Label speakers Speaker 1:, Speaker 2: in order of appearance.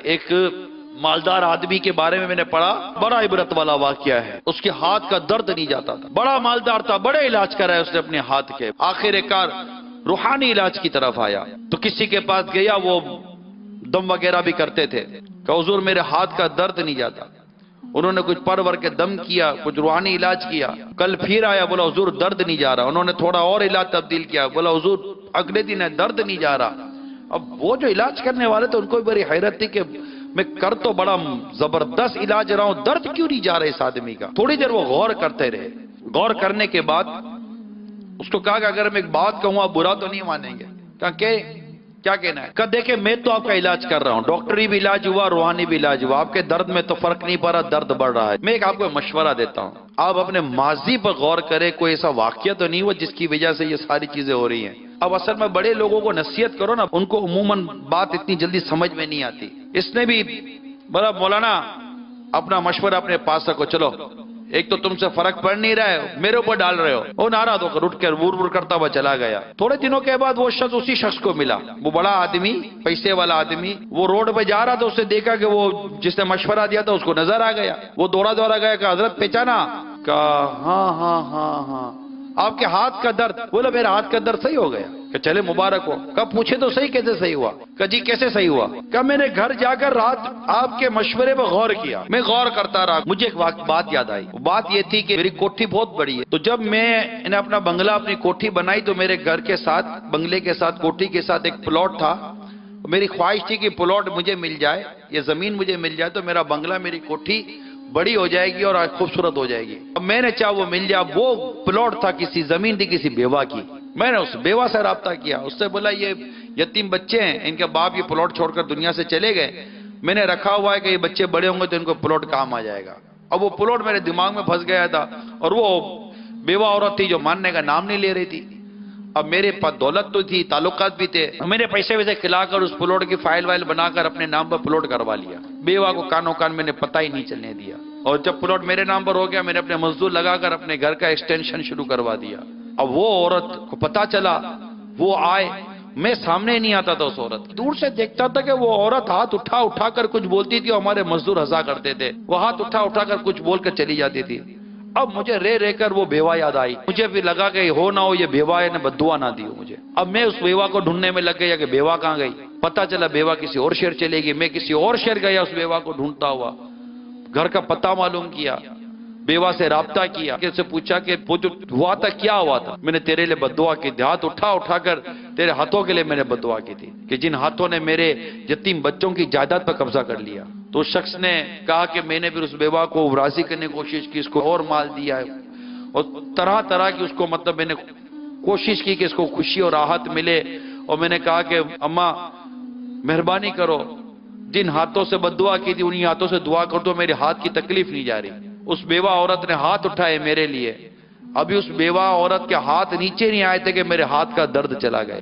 Speaker 1: ایک مالدار آدمی کے بارے میں نے پڑھا، بڑا عبرت والا واقعہ ہے۔ اس کے ہاتھ کا درد نہیں جاتا تھا، بڑا مالدار تھا، بڑے علاج کرائے اس نے اپنے ہاتھ کے، آخر کار روحانی علاج کی طرف آیا تو کسی کے پاس گیا، وہ دم وغیرہ بھی کرتے تھے کہ حضور میرے ہاتھ کا درد نہیں جاتا۔ انہوں نے کچھ پڑھ ور کے دم کیا، کچھ روحانی علاج کیا، کل پھر آیا، بولا حضور درد نہیں جا رہا۔ انہوں نے تھوڑا اور علاج تبدیل کیا، بولا حضور اگلے دن ہے درد نہیں جا رہا۔ اب وہ جو علاج کرنے والے تھے ان کو بڑی حیرت تھی کہ میں کر تو بڑا زبردست علاج رہا ہوں، درد کیوں نہیں جا رہا اس آدمی کا۔ تھوڑی دیر وہ غور کرتے رہے، غور کرنے کے بعد اس کو کہا کہ اگر میں ایک بات کہوں آپ برا تو نہیں مانیں گے؟ کہا کہ کیا کہنا ہے؟ کہا دیکھیں میں تو آپ کا علاج کر رہا ہوں، ڈاکٹری بھی علاج ہوا، روحانی بھی علاج ہوا، آپ کے درد میں تو فرق نہیں پڑ رہا، درد بڑھ رہا ہے۔ میں ایک آپ کو مشورہ دیتا ہوں، آپ اپنے ماضی پر غور کریں، کوئی ایسا واقعہ تو نہیں ہوا جس کی وجہ سے یہ ساری چیزیں ہو رہی ہیں۔ اب اصل میں بڑے لوگوں کو نصیحت کرو نا، ان کو عموماً بات اتنی جلدی سمجھ میں نہیں آتی۔ اس نے بھی بولا مولانا اپنا مشورہ اپنے پاس رکھو، چلو ایک تو تم سے فرق پڑ نہیں رہا ہے، میرے اوپر ڈال رہے ہو۔ وہ ناراض ہو کر اٹھ کر وور وور کرتا ہوا چلا گیا۔ تھوڑے دنوں کے بعد وہ شخص اسی شخص کو ملا، وہ بڑا آدمی، پیسے والا آدمی، وہ روڈ پہ جا رہا تھا، اسے دیکھا کہ وہ جس نے مشورہ دیا تھا اس کو نظر آ گیا۔ وہ دوڑا گیا کہ حضرت پہچانا؟ کہا ہاں ہاں ہاں ہاں، آپ کے ہاتھ کا درد؟ بولا میرا ہاتھ کا درد صحیح ہو گیا۔ کہ چلے مبارک ہو۔ کہا پوچھے تو صحیح کیسے صحیح ہوا؟ کہا جی کیسے صحیح ہوا؟ کہا میں نے گھر جا کر رات آپ کے مشورے پر غور کیا، میں غور کرتا رہا، مجھے ایک بات یاد آئی۔ بات یہ تھی کہ میری کوٹھی بہت بڑی ہے، تو جب میں نے اپنا بنگلہ اپنی کوٹھی بنائی تو میرے گھر کے ساتھ، بنگلے کے ساتھ، کوٹھی کے ساتھ ایک پلاٹ تھا۔ میری خواہش تھی کہ پلاٹ مجھے مل جائے، یہ زمین مجھے مل جائے تو میرا بنگلہ، میری کوٹھی بڑی ہو جائے گی اور خوبصورت ہو جائے گی۔ اب میں نے چاہا وہ مل جائے۔ وہ پلاٹ تھا، کسی زمین تھی کسی بیوہ کی۔ میں نے اس بیوہ سے رابطہ کیا، اس سے بولا یہ یتیم بچے ہیں، ان کے باپ یہ پلاٹ چھوڑ کر دنیا سے چلے گئے، میں نے رکھا ہوا ہے کہ یہ بچے بڑے ہوں گے تو ان کو پلاٹ کام آ جائے گا۔ اب وہ پلاٹ میرے دماغ میں پھنس گیا تھا، اور وہ بیوہ عورت تھی جو ماننے کا نام نہیں لے رہی تھی۔ اب میرے پاس دولت تو تھی، تعلقات بھی تھے، میں نے پیسے ویسے کھلا کر اس پلاٹ کی فائل وائل بنا کر اپنے نام پر پلاٹ کروا لیا۔ بیوہ کو کانوں کان میں نے پتہ ہی نہیں چلنے دیا، اور جب پلاٹ میرے نام پر ہو گیا میں نے اپنے مزدور لگا کر اپنے گھر کا ایکسٹینشن شروع کروا دیا۔ اب وہ عورت کو پتہ چلا، وہ آئے، میں سامنے نہیں آتا تھا، اس عورت دور سے دیکھتا تھا کہ وہ عورت ہاتھ اٹھا کر کچھ بولتی تھی، اور ہمارے مزدور ہنسا کرتے تھے، وہ ہاتھ اٹھا کر کچھ بول کر چلی جاتی تھی۔ اب مجھے رہ کر وہ بیوہ یاد آئی، مجھے بھی لگا کہ ہو نہ ہو یہ بیوہ نے بددعا نہ دی ہو مجھے۔ اب میں اس بیوہ کو ڈھونڈنے میں لگ گیا کہ بیوہ کہاں گئی۔ پتہ چلا بیوہ کسی اور شہر چلے گی، میں کسی اور شہر گیا اس بیوہ کو ڈھونڈتا ہوا، گھر کا پتہ معلوم کیا، بیوہ سے رابطہ کیا، اس سے پوچھا کہ وہ جو ہوا تھا کیا ہوا تھا؟ میں نے تیرے لیے بددعا کی تھی، ہاتھ اٹھا کر تیرے ہاتھوں کے لیے میں نے بددعا کی تھی کہ جن ہاتھوں نے میرے یتیم بچوں کی جائیداد پر قبضہ کر لیا۔ تو اس شخص نے کہا کہ میں نے پھر اس بیوہ کو راضی کرنے کی کوشش کی، اس کو اور مال دیا ہے، اور طرح کی اس کو مطلب میں نے کوشش کی کہ اس کو خوشی اور راحت ملے۔ اور میں نے کہا کہ اماں مہربانی کرو، جن ہاتھوں سے بددعا کی تھی انہی ہاتھوں سے دعا کر دو، میرے ہاتھ کی تکلیف نہیں جا رہی۔ اس بیوہ عورت نے ہاتھ اٹھائے میرے لیے، ابھی اس بیوہ عورت کے ہاتھ نیچے نہیں آئے تھے کہ میرے ہاتھ کا درد چلا گیا۔